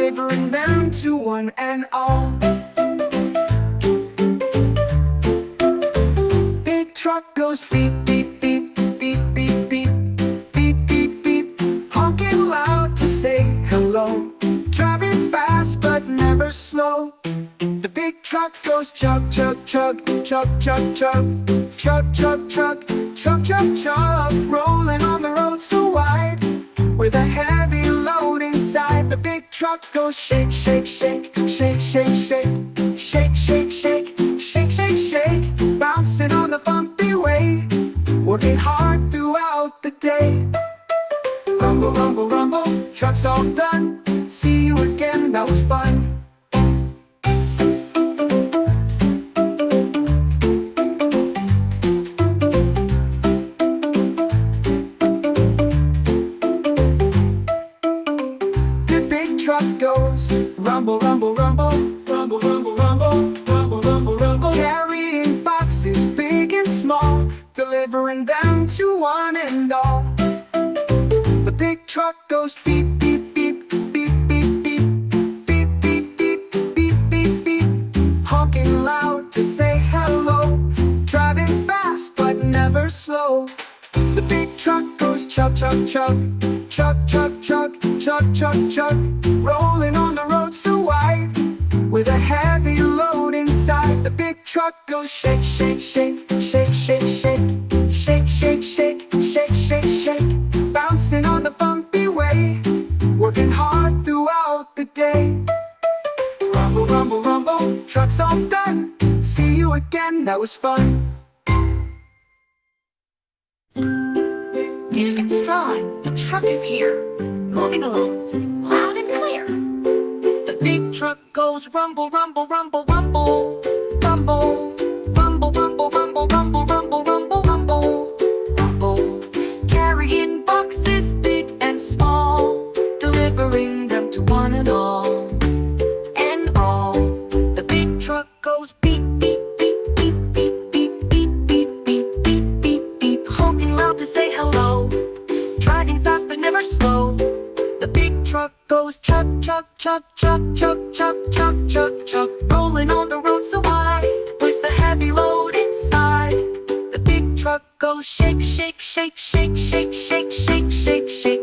delivering them to one and all. Big truck goes beep, beep, beep, beep, beep, beep, beep, beep, beep, honking loud to say hello, driving fast but never slow. The big truck goes chug, chug, chug, chug, chug, chug, chug, chug, chug, chug, chug, chug, rolling on the road so wide, with a heavy load inside. The big truck goes shake, shake, shake, shake, shake, shake, shake, shake, shake, shake, shake, shake, bouncing on the bumpy way, working hard throughout the day. Rumble, rumble, rumble, truck's all done. See you again, that was fun. Truck goes rumble, rumble, rumble, rumble, rumble, rumble, rumble, rumble, rumble, carrying boxes big and small, delivering them to one and all. The big truck goes beep, beep, beep, beep, beep, beep, beep, beep, beep, beep, beep, beep, honking loud to say hello, driving fast but never slow. The big truck goes chug, chug, chug, chug, chug, chug, chug, chug, chug, rolling on the road so wide, with a heavy load inside. The big truck goes shake, shake, shake, shake, shake, shake, shake, shake, shake, shake, shake, shake, bouncing on the bumpy way, working hard throughout the day. Rumble, rumble, rumble, truck's all done. See you again, that was fun. Big and strong, the truck is here, moving along, loud and clear. The big truck goes rumble, rumble, rumble, rumble, rumble, rumble, rumble, rumble, rumble, rumble, rumble, rumble, rumble, carrying boxes big and small, delivering them to one and all. And all. The big truck goes beep, beep, beep, beep, beep, beep, beep, beep, beep, beep, beep, beep, honking loud to say hello, driving fast but never slow. The big truck goes chug, chug, chug, chug, chug, chug, chug, chug, chug, rolling on the road so wide, with a heavy load inside. The big truck goes shake, shake, shake, shake, shake, shake, shake, shake, shake.